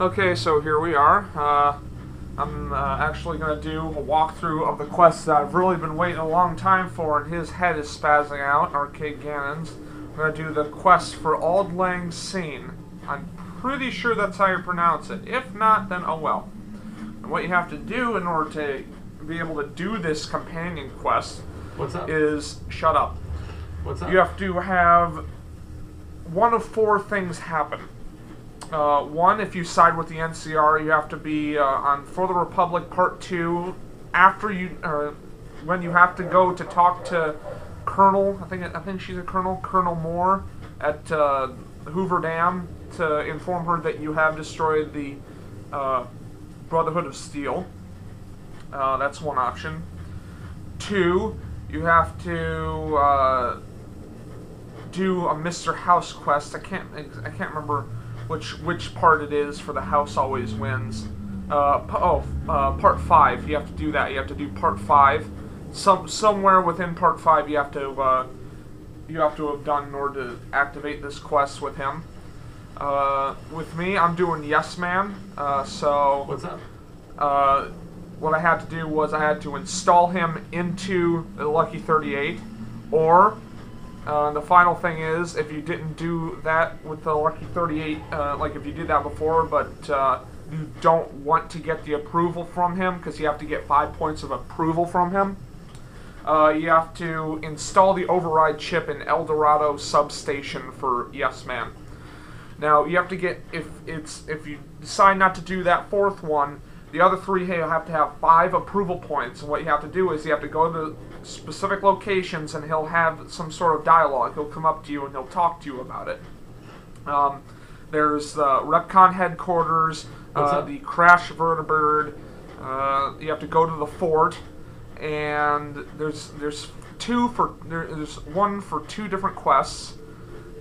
Okay, so here we are. I'm actually going to do a walkthrough of the quest that I've really been waiting a long time for, and his head is spazzing out, Arcade Ganon's. We're going to do the quest for Auld Syne. I'm pretty sure that's how you pronounce it. If not, then oh well. And what you have to do in order to be able to do this companion quest is... Shut up. What's up? You have to have one of four things happen. One, if you side with the NCR, you have to be on For the Republic Part 2 after you, when you have to go to talk to Colonel, I think she's a Colonel Moore at Hoover Dam to inform her that you have destroyed the Brotherhood of Steel. That's one option. Two, you have to do a Mr. House quest. I can't remember which part it is for the House Always Wins. Part 5. You have to do that. You have to do Part 5. Somewhere within Part 5 you have to have done in order to activate this quest with him. With me, I'm doing Yes Man. So what's up? What I had to do was I had to install him into the Lucky 38, or the final thing is, if you didn't do that with the Lucky 38, like if you did that before, but you don't want to get the approval from him, because you have to get 5 points of approval from him, you have to install the override chip in El Dorado substation for Yes Man. Now, you have to get, if you decide not to do that fourth one, the other three, you'll have to have 5 approval points, and what you have to do is you have to go to specific locations and he'll have some sort of dialogue. He'll come up to you and he'll talk to you about it. There's the Repcon headquarters, the Crash Vertibird. You have to go to the fort, and there's one for 2 different quests,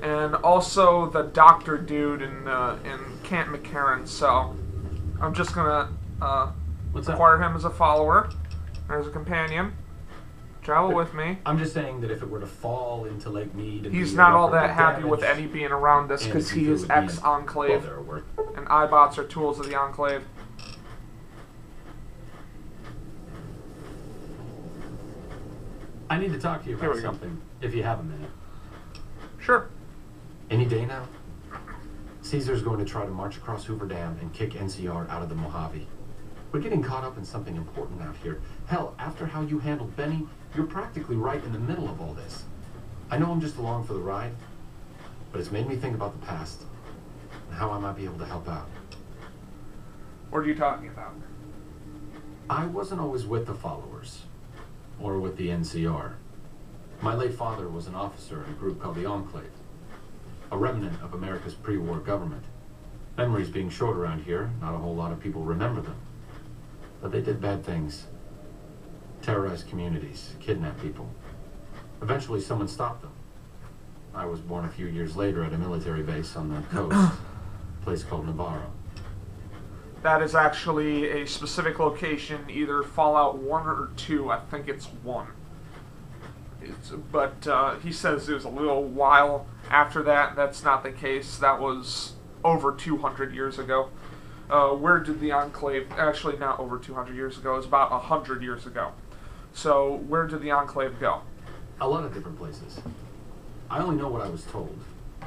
and also the Doctor Dude in Camp McCarran. So I'm just gonna acquire him as a follower, as a companion. Travel with me. I'm just saying that if it were to fall into Lake Mead... He's not all that happy with Eddie being around us because he is ex-Enclave. And iBots are tools of the Enclave. I need to talk to you about something, if you have a minute. Sure. Any day now? Caesar's going to try to march across Hoover Dam and kick NCR out of the Mojave. We're getting caught up in something important out here. Hell, after how you handled Benny, you're practically right in the middle of all this. I know I'm just along for the ride, but it's made me think about the past and how I might be able to help out. What are you talking about? I wasn't always with the followers, or with the NCR. My late father was an officer in a group called the Enclave, a remnant of America's pre-war government. Memories being short around here, not a whole lot of people remember them. But they did bad things. Terrorized communities, kidnapped people. Eventually someone stopped them. I was born a few years later at a military base on the coast, a place called Navarro. That is actually a specific location, either Fallout 1 or 2. I think it's 1. But he says it was a little while after that. That's not the case. That was over 200 years ago. Where did the Enclave... Actually, not over 200 years ago. It was about 100 years ago. So, where did the Enclave go? A lot of different places. I only know what I was told.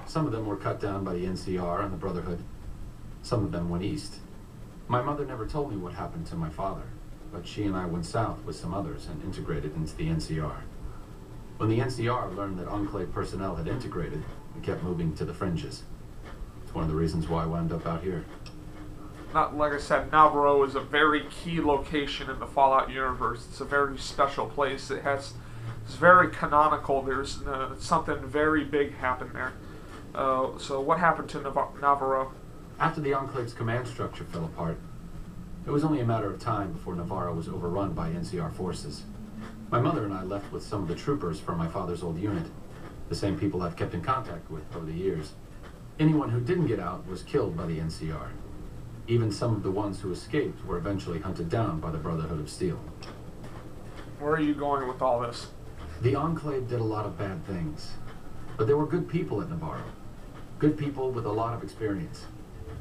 Some of them were cut down by the NCR and the Brotherhood. Some of them went east. My mother never told me what happened to my father, but she and I went south with some others and integrated into the NCR. When the NCR learned that Enclave personnel had integrated, we kept moving to the fringes. It's one of the reasons why I wound up out here. Like I said, Navarro is a very key location in the Fallout universe. It's a very special place. It's very canonical. There's something very big happened there. So what happened to Navarro? After the Enclave's command structure fell apart, it was only a matter of time before Navarro was overrun by NCR forces. My mother and I left with some of the troopers from my father's old unit, the same people I've kept in contact with over the years. Anyone who didn't get out was killed by the NCR. Even some of the ones who escaped were eventually hunted down by the Brotherhood of Steel. Where are you going with all this? The Enclave did a lot of bad things, but there were good people at Navarro. Good people with a lot of experience.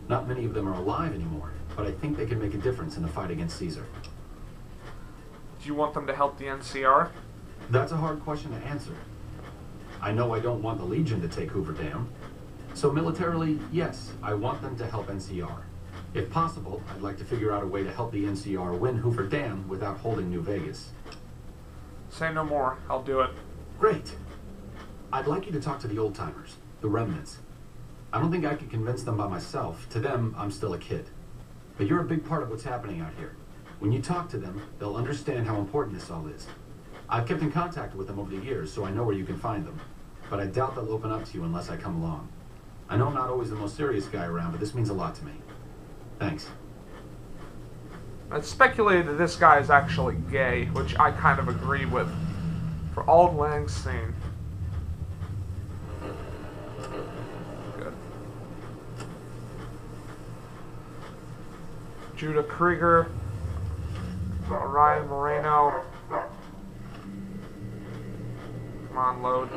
Not many of them are alive anymore, but I think they can make a difference in the fight against Caesar. Do you want them to help the NCR? That's a hard question to answer. I know I don't want the Legion to take Hoover Dam. So militarily, yes, I want them to help NCR. If possible, I'd like to figure out a way to help the NCR win Hoover Dam without holding New Vegas. Say no more. I'll do it. Great. I'd like you to talk to the old-timers, the Remnants. I don't think I could convince them by myself. To them, I'm still a kid. But you're a big part of what's happening out here. When you talk to them, they'll understand how important this all is. I've kept in contact with them over the years, so I know where you can find them. But I doubt they'll open up to you unless I come along. I know I'm not always the most serious guy around, but this means a lot to me. Thanks. It's speculated that this guy is actually gay, which I kind of agree with. For Auld Syne. Good. Judah Kreger. Orion Moreno. Come on, load.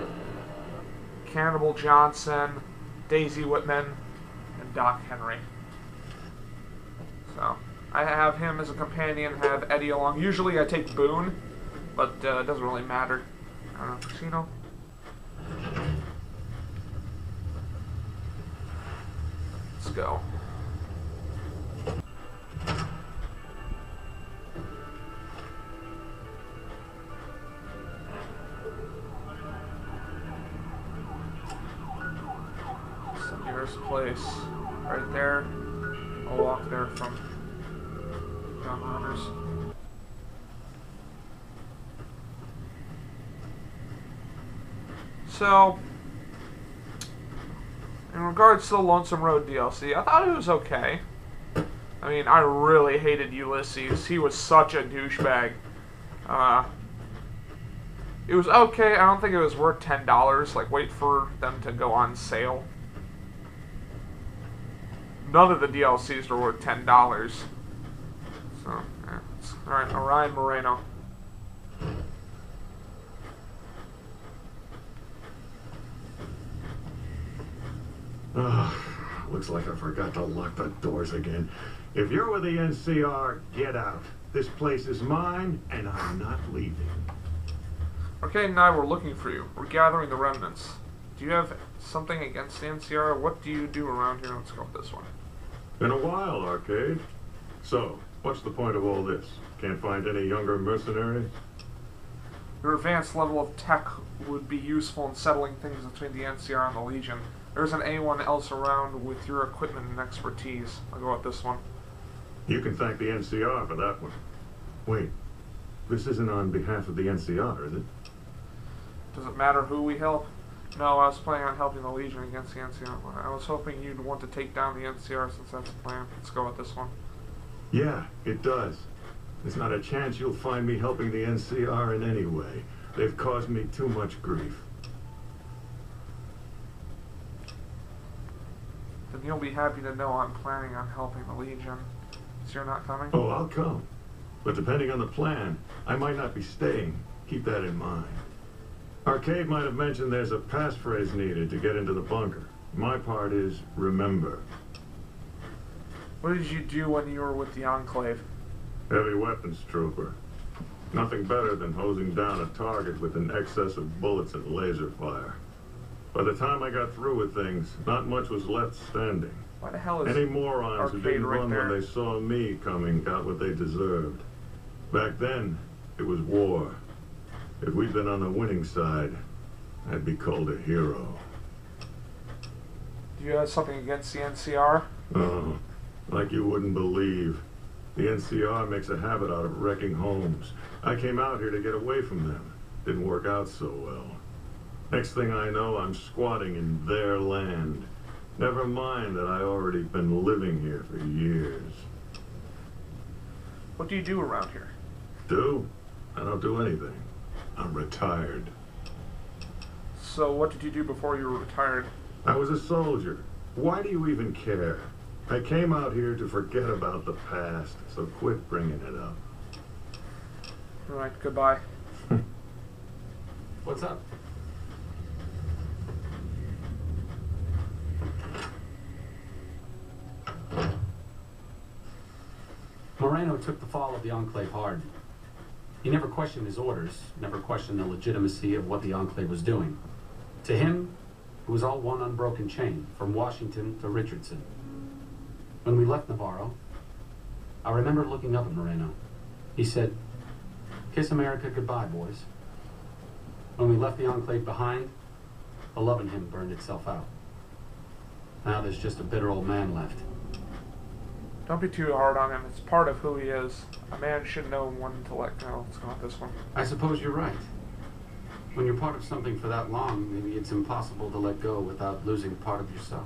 Cannibal Johnson. Daisy Whitman. And Doc Henry. So, I have him as a companion, have Eddie along. Usually I take Boone, but it doesn't really matter. Casino. Let's go. So here's the place, right there. I'll walk there from Gun Runners. So, in regards to the Lonesome Road DLC, I thought it was okay. I mean, I really hated Ulysses. He was such a douchebag. It was okay. I don't think it was worth $10. Like, wait for them to go on sale. None of the DLCs are worth $10. So, yeah. Alright, Orion Moreno. Looks like I forgot to lock the doors again. If you're with the NCR, get out. This place is mine, and I'm not leaving. Arcade and I were looking for you. We're gathering the remnants. Do you have something against the NCR? What do you do around here? Let's go with this one. Been a while, Arcade. So, what's the point of all this? Can't find any younger mercenaries? Your advanced level of tech would be useful in settling things between the NCR and the Legion. There's an anyone else around with your equipment and expertise. I'll go with this one. You can thank the NCR for that one. Wait, this isn't on behalf of the NCR, is it? Does it matter who we help? No, I was planning on helping the Legion against the NCR. I was hoping you'd want to take down the NCR since that's the plan. Let's go with this one. Yeah, it does. There's not a chance you'll find me helping the NCR in any way. They've caused me too much grief. Then you'll be happy to know I'm planning on helping the Legion. So you're not coming? Oh, I'll come. But depending on the plan, I might not be staying. Keep that in mind. Arcade might have mentioned there's a passphrase needed to get into the bunker. My part is remember. What did you do when you were with the Enclave? Heavy weapons trooper. Nothing better than hosing down a target with an excess of bullets and laser fire. By the time I got through with things, not much was left standing. Why the hell is Any morons who didn't right run there? when they saw me coming got what they deserved. Back then, it was war. If we'd been on the winning side, I'd be called a hero. Do you have something against the NCR? Oh, like you wouldn't believe. The NCR makes a habit out of wrecking homes. I came out here to get away from them. Didn't work out so well. Next thing I know, I'm squatting in their land. Never mind that I already been living here for years. What do you do around here? Do? I don't do anything. I'm retired. So what did you do before you were retired? I was a soldier. Why do you even care? I came out here to forget about the past, so quit bringing it up. Alright, goodbye. What's up? Moreno took the fall of the Enclave hard. He never questioned his orders, never questioned the legitimacy of what the Enclave was doing. To him, it was all one unbroken chain, from Washington to Richardson. When we left Navarro, I remember looking up at Moreno. He said, "Kiss America goodbye, boys." When we left the Enclave behind, the love in him burned itself out. Now there's just a bitter old man left. Don't be too hard on him. It's part of who he is. A man should know when to let go. Let's go with this one. I suppose you're right. When you're part of something for that long, maybe it's impossible to let go without losing part of yourself.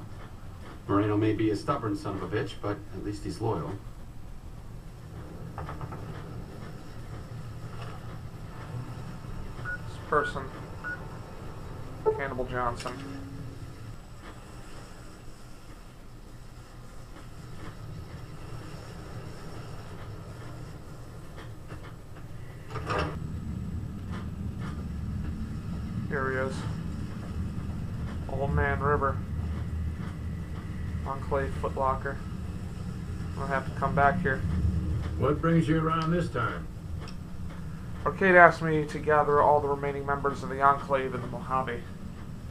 Moreno may be a stubborn son of a bitch, but at least he's loyal. This person, Cannibal Johnson. Here he is. Old Man River. Enclave Footlocker. I'll have to come back here. What brings you around this time? Arcade asked me to gather all the remaining members of the Enclave in the Mojave.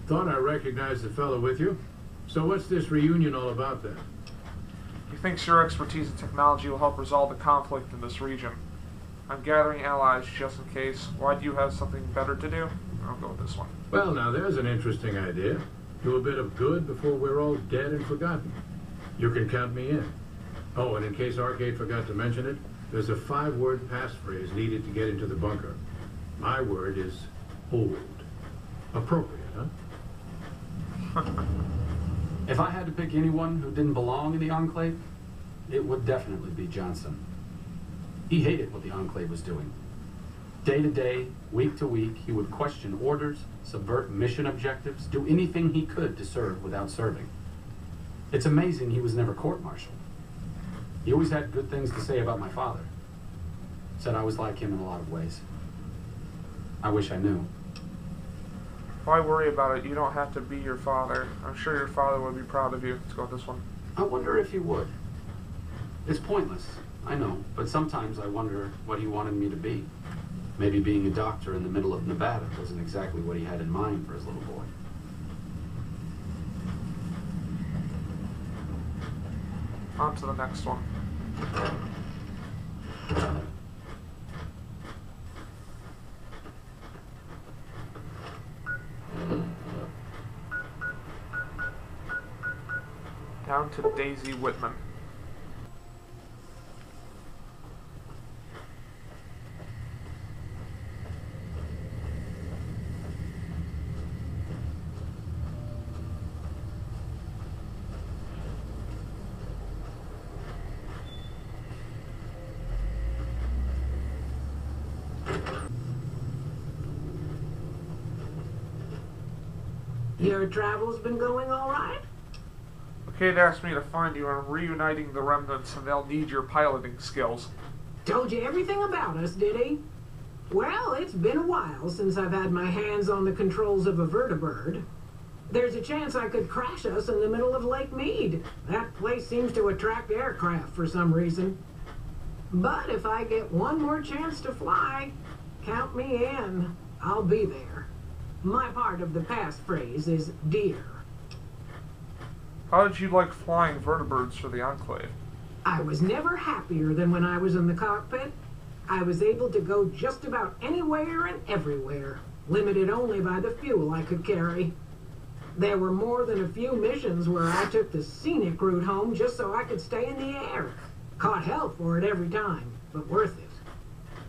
Thought I recognized the fellow with you. So what's this reunion all about then? He thinks your expertise in technology will help resolve the conflict in this region. I'm gathering allies just in case. Why do you have something better to do? I'll go with this one. Well, now there's an interesting idea. Do a bit of good before we're all dead and forgotten. You can count me in. Oh, and in case Arcade forgot to mention it, there's a 5-word passphrase needed to get into the bunker. My word is Auld. Appropriate, huh? If I had to pick anyone who didn't belong in the Enclave, it would definitely be Johnson. He hated what the Enclave was doing. Day to day, week to week, he would question orders, subvert mission objectives, do anything he could to serve without serving. It's amazing he was never court-martialed. He always had good things to say about my father. Said I was like him in a lot of ways. I wish I knew. Why worry about it? You don't have to be your father. I'm sure your father would be proud of you. Let's go with this one. I wonder if he would. It's pointless, I know, but sometimes I wonder what he wanted me to be. Maybe being a doctor in the middle of Nevada wasn't exactly what he had in mind for his little boy. On to the next one. Down to Daisy Whitman. Your travels been going all right? Kate asked me to find you and reuniting the remnants, and they'll need your piloting skills. Told you everything about us, did he? Well, it's been a while since I've had my hands on the controls of a vertibird. There's a chance I could crash us in the middle of Lake Mead. That place seems to attract aircraft for some reason. But if I get one more chance to fly, count me in. I'll be there. My part of the passphrase is dear. How did you like flying vertibirds for the Enclave? I was never happier than when I was in the cockpit. I was able to go just about anywhere and everywhere, limited only by the fuel I could carry. There were more than a few missions where I took the scenic route home just so I could stay in the air. Caught hell for it every time, but worth it.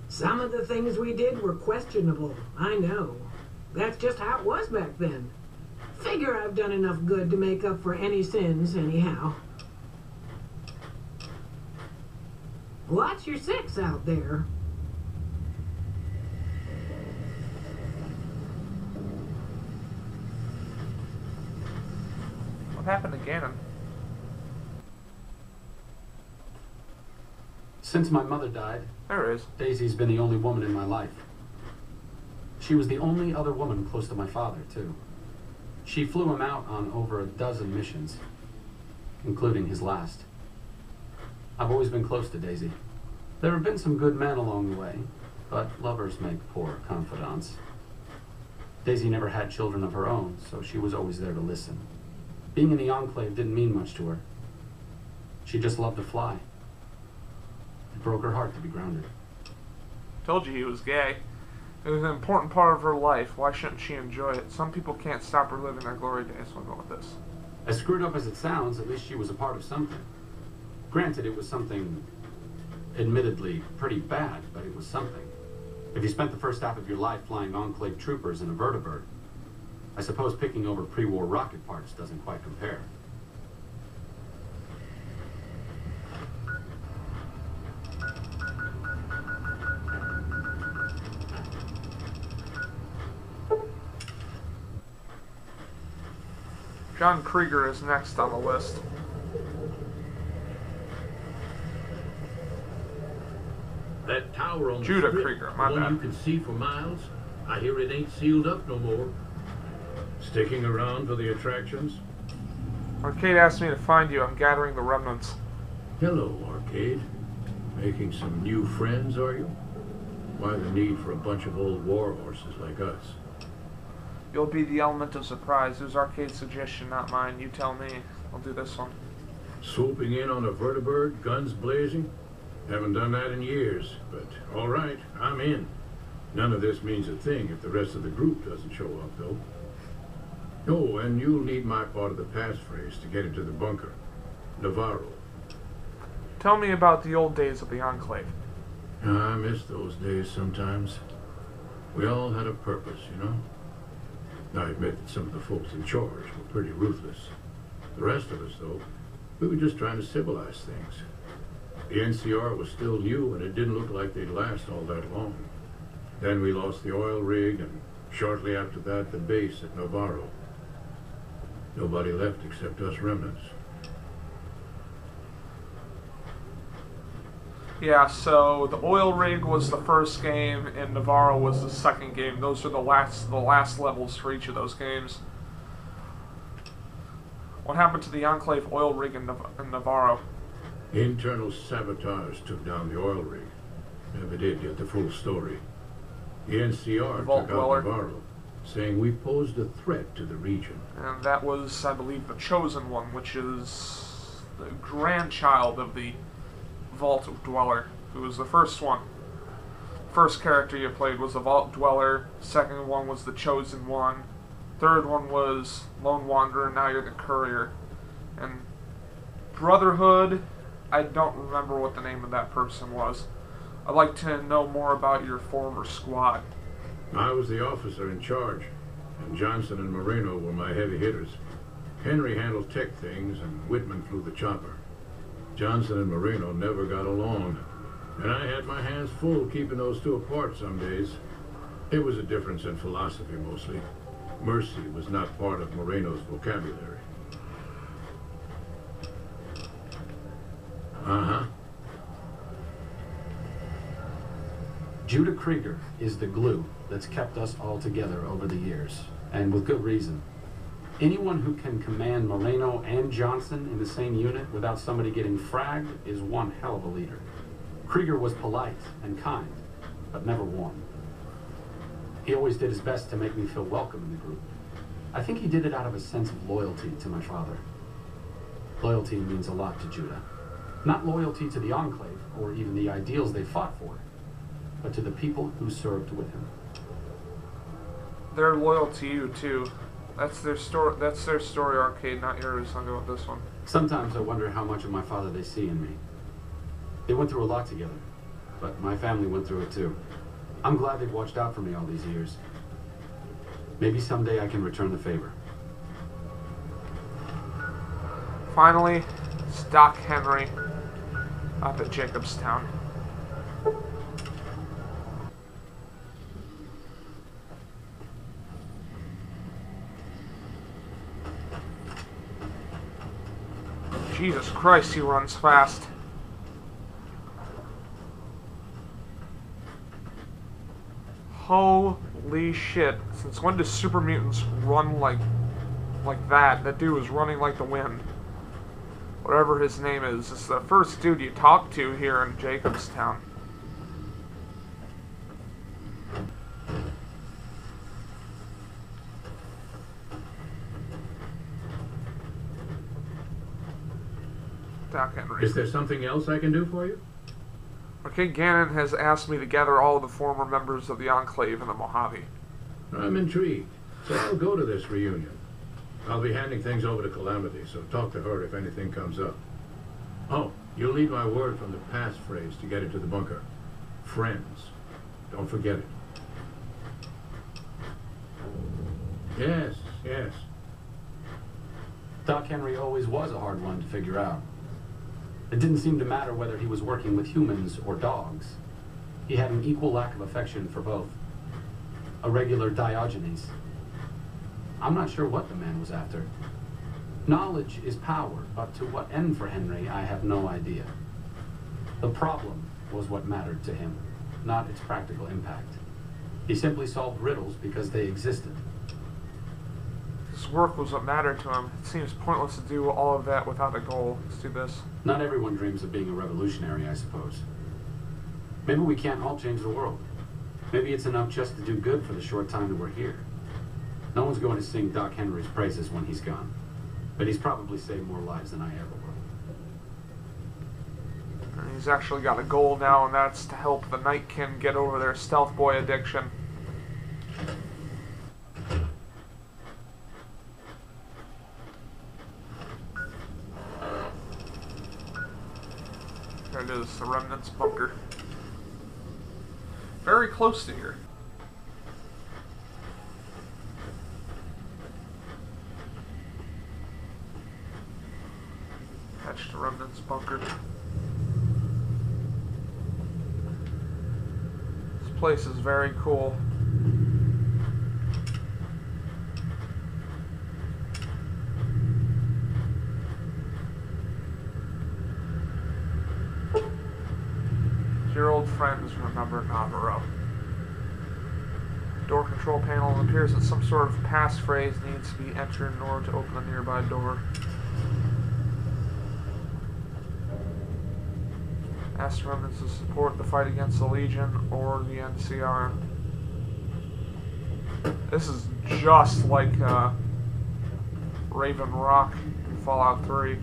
Some of the things we did were questionable, I know. That's just how it was back then. Figure I've done enough good to make up for any sins, anyhow. Watch your 6 out there. What happened to Ganon? Since my mother died, There it is. Daisy's been the only woman in my life. She was the only other woman close to my father, too. She flew him out on over a dozen missions, including his last. I've always been close to Daisy. There have been some good men along the way, but lovers make poor confidants. Daisy never had children of her own, so she was always there to listen. Being in the Enclave didn't mean much to her. She just loved to fly. It broke her heart to be grounded. Told you he was gay. It was an important part of her life. Why shouldn't she enjoy it? Some people can't stop reliving their glory days. We'll go with this. As screwed up as it sounds, at least she was a part of something. Granted, it was something admittedly pretty bad, but it was something. If you spent the first half of your life flying Enclave troopers in a vertibird, I suppose picking over pre-war rocket parts doesn't quite compare. John Kreger is next on the list. That tower on Judah the strip, Kreger, my the one bad. you can see for miles, I hear it ain't sealed up no more. Sticking around for the attractions? Arcade asked me to find you. I'm gathering the remnants. Hello, Arcade. Making some new friends, are you? Why the need for a bunch of old war horses like us? You'll be the element of surprise. It was Arcade's suggestion, not mine. You tell me. I'll do this one. Swooping in on a vertibird, guns blazing? Haven't done that in years, but all right, I'm in. None of this means a thing if the rest of the group doesn't show up, though. Oh, and you'll need my part of the passphrase to get into the bunker. Navarro. Tell me about the old days of the Enclave. I miss those days sometimes. We all had a purpose, you know? I admit that some of the folks in charge were pretty ruthless. The rest of us, though, we were just trying to civilize things. The NCR was still new, and it didn't look like they'd last all that long. Then we lost the oil rig, and shortly after that, the base at Navarro. Nobody left except us remnants. Yeah, so the oil rig was the first game, and Navarro was the second game. Those are the last levels for each of those games. What happened to the Enclave oil rig in Navarro? Internal sabotage took down the oil rig. Never did get the full story. The NCR Vault took out Dweller. Navarro, saying we posed a threat to the region. And that was, I believe, the Chosen One, which is the grandchild of the Vault Dweller, who was the first one. First character you played was the Vault Dweller, second one was the Chosen One, third one was Lone Wanderer, now you're the Courier. And Brotherhood, I don't remember what the name of that person was. I'd like to know more about your former squad. I was the officer in charge, and Johnson and Moreno were my heavy hitters. Henry handled tech things, and Whitman flew the chopper. Johnson and Moreno never got along, and I had my hands full keeping those two apart some days. It was a difference in philosophy, mostly. Mercy was not part of Moreno's vocabulary. Uh-huh. Judah Kreger is the glue that's kept us all together over the years, and with good reason. Anyone who can command Moreno and Johnson in the same unit without somebody getting fragged is one hell of a leader. Kreger was polite and kind, but never warm. He always did his best to make me feel welcome in the group. I think he did it out of a sense of loyalty to my father. Loyalty means a lot to Judah. Not loyalty to the Enclave, or even the ideals they fought for, but to the people who served with him. They're loyal to you, too. That's their story, Arcade, not yours. I'll go with this one. Sometimes I wonder how much of my father they see in me. They went through a lot together, but my family went through it too. I'm glad they've watched out for me all these years. Maybe someday I can return the favor. Finally, it's Doc Henry up at Jacobstown. Jesus Christ, he runs fast. Holy shit. Since when do super mutants run like that? That dude was running like the wind. whatever his name is. It's the first dude you talk to here in Jacobstown. Doc Henry. Is there something else I can do for you? Okay, Ganon has asked me to gather all of the former members of the Enclave in the Mojave. I'm intrigued, so I'll go to this reunion. I'll be handing things over to Calamity, so talk to her if anything comes up. Oh, you'll need my word from the passphrase to get into the bunker. Friends. Don't forget it. Yes, yes. Doc Henry always was a hard one to figure out. It didn't seem to matter whether he was working with humans or dogs. He had an equal lack of affection for both. A regular Diogenes. I'm not sure what the man was after. Knowledge is power, but to what end for Henry, I have no idea. The problem was what mattered to him, not its practical impact. He simply solved riddles because they existed. His work was what mattered to him. It seems pointless to do all of that without a goal. Let's do this. Not everyone dreams of being a revolutionary, I suppose. Maybe we can't all change the world. Maybe it's enough just to do good for the short time that we're here. No one's going to sing Doc Henry's praises when he's gone. But he's probably saved more lives than I ever will. And he's actually got a goal now, and that's to help the Nightkin get over their stealth boy addiction. There it is, the Remnants bunker. Very close to here. Attached to Remnants bunker. This place is very cool. Your old friends remember Navarro. Door control panel. It appears that some sort of passphrase needs to be entered in order to open a nearby door. Ask the remnants to support the fight against the Legion or the NCR. This is just like Raven Rock in Fallout 3.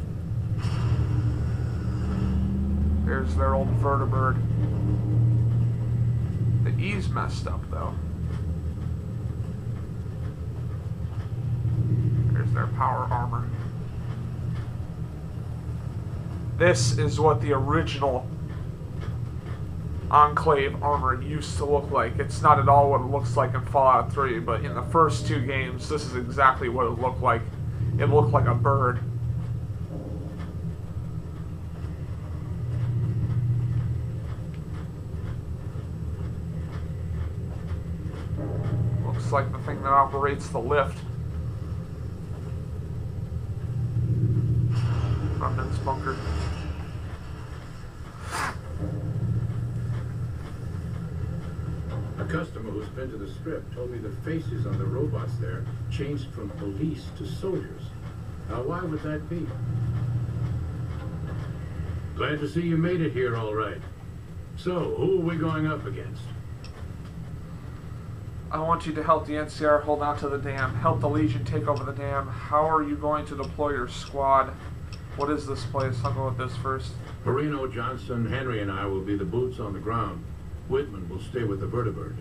There's their old vertibird. The E's messed up, though. There's their power armor. This is what the original Enclave armor used to look like. It's not at all what it looks like in Fallout 3, but in the first two games, this is exactly what it looked like. It looked like a bird. Looks like the thing that operates the lift. Remnants bunker. A customer who's been to the strip told me the faces on the robots there changed from police to soldiers. Now, why would that be? Glad to see you made it here all right. So, who are we going up against? I want you to help the NCR hold on to the dam. Help the Legion take over the dam. How are you going to deploy your squad? What is this place? I'll go with this first. Moreno, Johnson, Henry, and I will be the boots on the ground. Whitman will stay with the vertibird.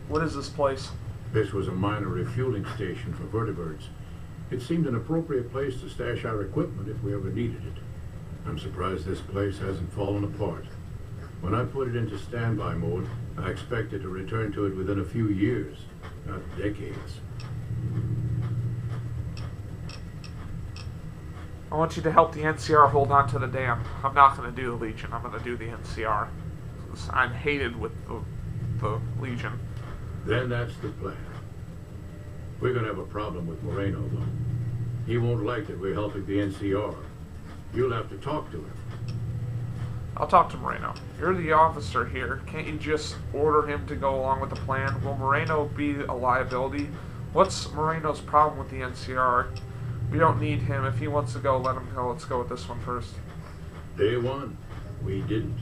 What is this place? This was a minor refueling station for vertibirds. It seemed an appropriate place to stash our equipment if we ever needed it. I'm surprised this place hasn't fallen apart. When I put it into standby mode, I expected to return to it within a few years, not decades. I want you to help the NCR hold on to the dam. I'm not going to do the Legion. I'm going to do the NCR. I'm hated with the Legion. Then that's the plan. We're going to have a problem with Moreno, though. He won't like that we're helping the NCR. You'll have to talk to him. I'll talk to Moreno. You're the officer here. Can't you just order him to go along with the plan? Will Moreno be a liability? What's Moreno's problem with the NCR? We don't need him. If he wants to go, let him go. Let's go with this one first. Day one, we didn't.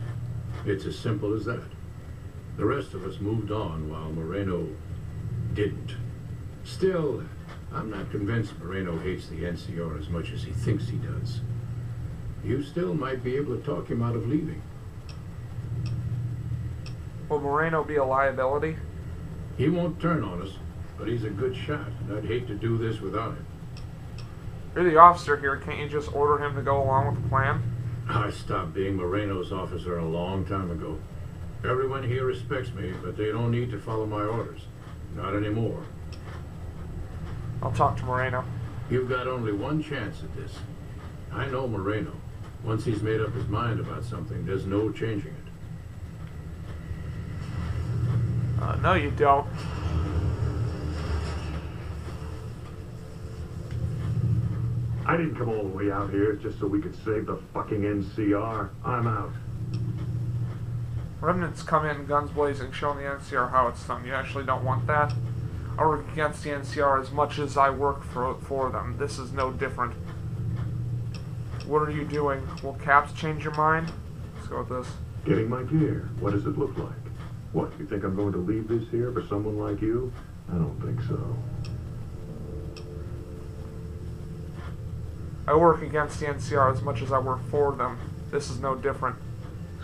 It's as simple as that. The rest of us moved on while Moreno didn't. Still, I'm not convinced Moreno hates the NCR as much as he thinks he does. You still might be able to talk him out of leaving. Will Moreno be a liability? He won't turn on us, but he's a good shot, and I'd hate to do this without him. You're the officer here. Can't you just order him to go along with the plan? I stopped being Moreno's officer a long time ago. Everyone here respects me, but they don't need to follow my orders. Not anymore. I'll talk to Moreno. You've got only one chance at this. I know Moreno. Once he's made up his mind about something, there's no changing it. No, you don't. I didn't come all the way out here just so we could save the fucking NCR. I'm out. Remnants come in guns blazing, showing the NCR how it's done. You actually don't want that? I work against the NCR as much as I work for them. This is no different. What are you doing? Will Caps change your mind? Let's go with this. Getting my gear. What does it look like? What, you think I'm going to leave this here for someone like you? I don't think so. I work against the NCR as much as I work for them. This is no different.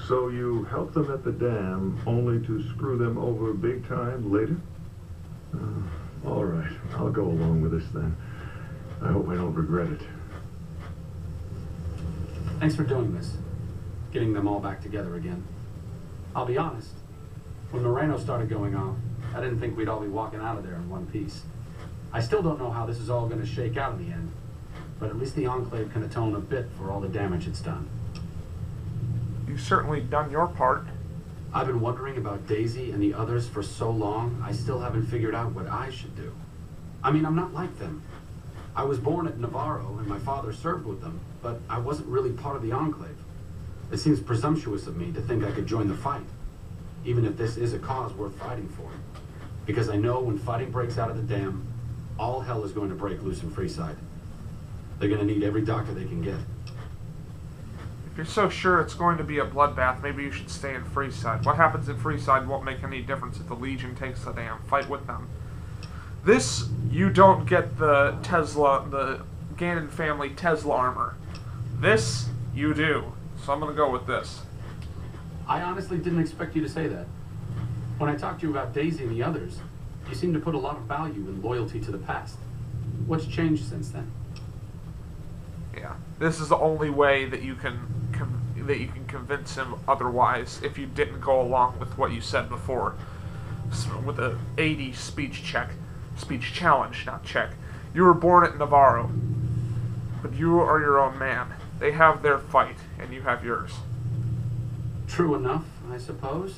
So you help them at the dam, only to screw them over big time later? All right, I'll go along with this then. I hope I don't regret it. Thanks for doing this. Getting them all back together again. I'll be honest. When Moreno started going off, I didn't think we'd all be walking out of there in one piece. I still don't know how this is all going to shake out in the end, but at least the Enclave can atone a bit for all the damage it's done. You've certainly done your part. I've been wondering about Daisy and the others for so long, I still haven't figured out what I should do. I mean, I'm not like them. I was born at Navarro and my father served with them, but I wasn't really part of the Enclave. It seems presumptuous of me to think I could join the fight, even if this is a cause worth fighting for. Because I know when fighting breaks out of the dam, all hell is going to break loose in Freeside. They're going to need every doctor they can get. If you're so sure it's going to be a bloodbath, maybe you should stay in Freeside. What happens in Freeside won't make any difference if the Legion takes the dam. Fight with them. This, you don't get the Ganon Family Tesla Armor. This, you do. So I'm going to go with this. I honestly didn't expect you to say that. When I talked to you about Daisy and the others, you seemed to put a lot of value in loyalty to the past. What's changed since then? Yeah, this is the only way that you can convince him otherwise. If you didn't go along with what you said before, with a 80 speech challenge, not check. You were born at Navarro, but you are your own man. They have their fight, and you have yours. True enough, I suppose.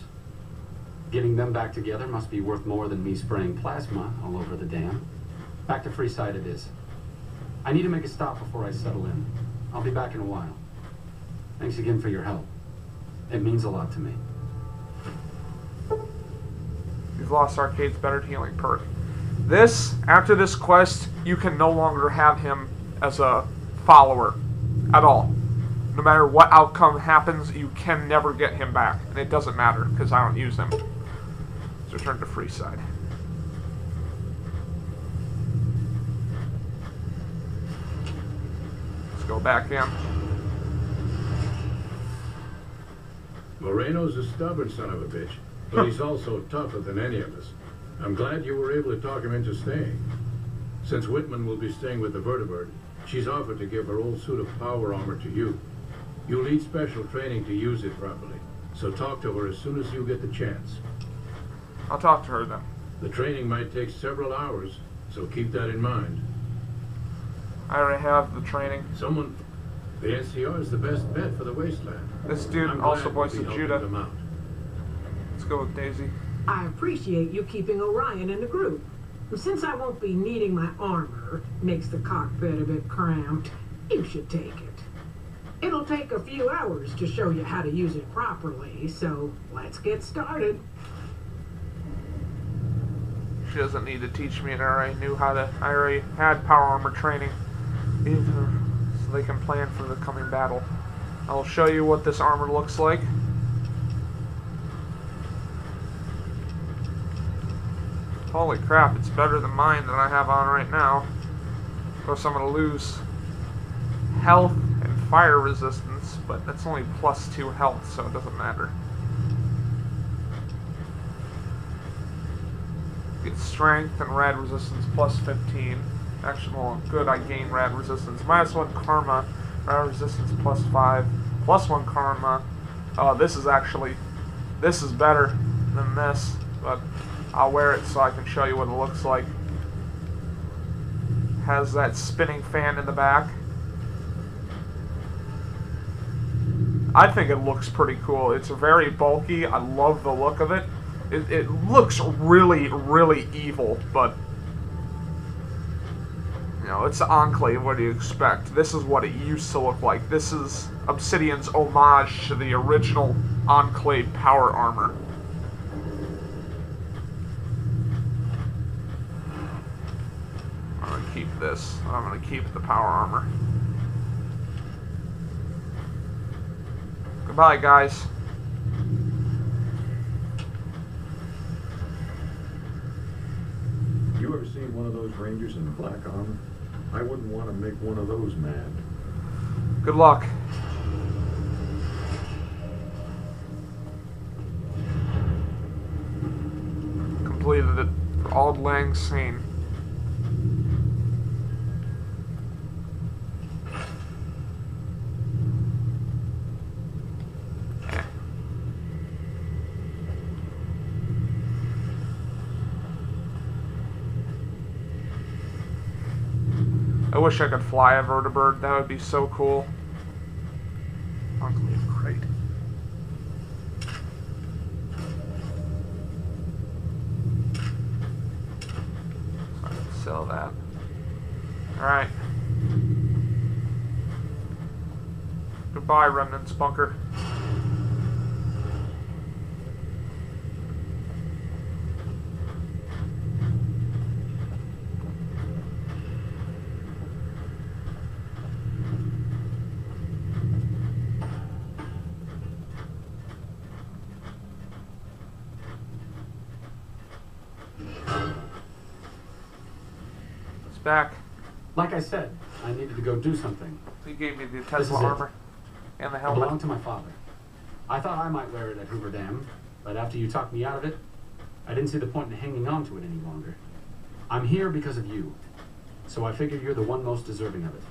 Getting them back together must be worth more than me spraying plasma all over the dam. Back to Freeside it is. I need to make a stop before I settle in. I'll be back in a while. Thanks again for your help. It means a lot to me. You've lost Arcade's Better Healing perk. This, after this quest, you can no longer have him as a follower at all. No matter what outcome happens, you can never get him back. And it doesn't matter, because I don't use him. Let's return to Freeside. Let's go back in. Moreno's a stubborn son of a bitch, but he's also tougher than any of us. I'm glad you were able to talk him into staying. Since Whitman will be staying with the vertebrate, she's offered to give her old suit of power armor to you. You'll need special training to use it properly, so talk to her as soon as you get the chance. I'll talk to her then. The training might take several hours, so keep that in mind. I already have the training. The NCR is the best bet for the wasteland. This dude I'm also glad we'll voices be Judah. helping them out. Let's go with Daisy. I appreciate you keeping Orion in the group. Since I won't be needing my armor, makes the cockpit a bit cramped, you should take it. It'll take a few hours to show you how to use it properly, so let's get started. She doesn't need to teach me, and I already had power armor training. Either so they can plan for the coming battle. I'll show you what this armor looks like. Holy crap, it's better than mine that I have on right now. Of course, I'm going to lose health and fire resistance, but that's only +2 health, so it doesn't matter. Get strength and rad resistance +15. Actually, well, good, I gain rad resistance. -1 karma, rad resistance +5, +1 karma. Oh, this is better than this, but I'll wear it so I can show you what it looks like. Has that spinning fan in the back. I think it looks pretty cool. It's very bulky. I love the look of it. It looks really, really evil, but you know, it's the Enclave. What do you expect? This is what it used to look like. This is Obsidian's homage to the original Enclave Power Armor. I'm gonna keep this. I'm gonna keep the Power Armor. Goodbye, guys. You ever seen one of those Rangers in black armor? I wouldn't want to make one of those mad. Good luck. Completed it for Auld Syne. I wish I could fly a vertibird. That would be so cool. Enclave crate. So I can sell that. Alright. Goodbye, Remnants Bunker. Back. Like I said, I needed to go do something. He gave me the Tesla armor and the It helmet. belonged to my father. I thought I might wear it at Hoover Dam, but after you talked me out of it, I didn't see the point in hanging on to it any longer. I'm here because of you, so I figure you're the one most deserving of it.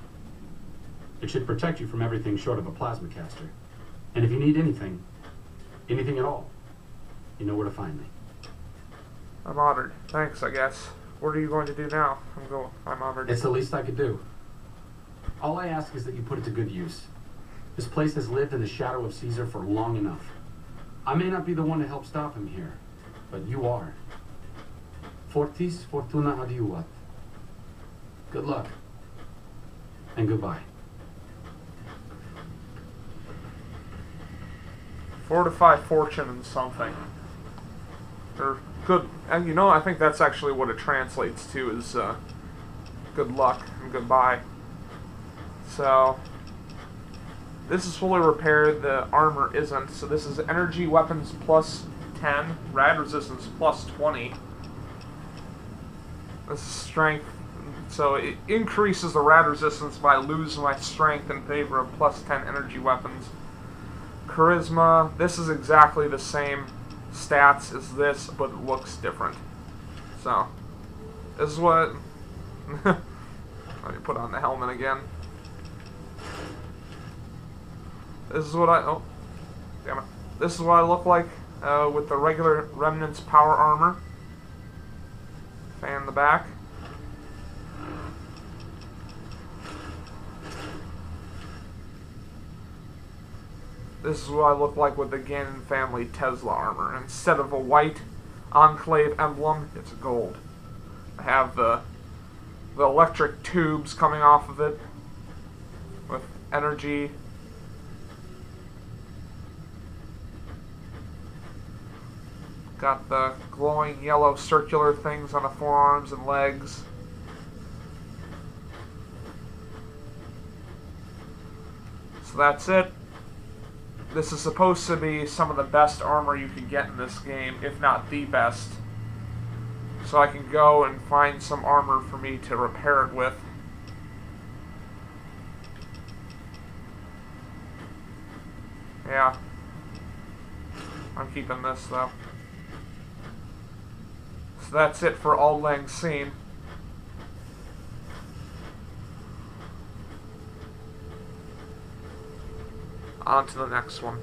It should protect you from everything short of a plasma caster. And if you need anything at all, you know where to find me. I'm honored. Thanks, I guess. What are you going to do now? I'm honored. It's the least I could do. All I ask is that you put it to good use. This place has lived in the shadow of Caesar for long enough. I may not be the one to help stop him here, but you are. Fortis fortuna adiuvat. Good luck. And goodbye. Fortify fortune and something. Or good, and you know, I think that's actually what it translates to is good luck and goodbye. So this is fully repaired, the armor isn't, so this is energy weapons +10, rad resistance +20. This is strength, so it increases the rad resistance by losing my strength in favor of +10 energy weapons. Charisma, this is exactly the same stats as this, but it looks different. So, this is what... Let me put on the helmet again. This is what oh, damn it. This is what I look like with the regular Remnants Power Armor. Fan in the back. This is what I look like with the Ganon Family Tesla Armor. Instead of a white Enclave emblem, it's gold. I have the electric tubes coming off of it with energy. Got the glowing yellow circular things on the forearms and legs. that's it. This is supposed to be some of the best armor you can get in this game, if not the best. So I can go and find some armor for me to repair it with. Yeah. I'm keeping this, though. So that's it for Auld Syne. On to the next one.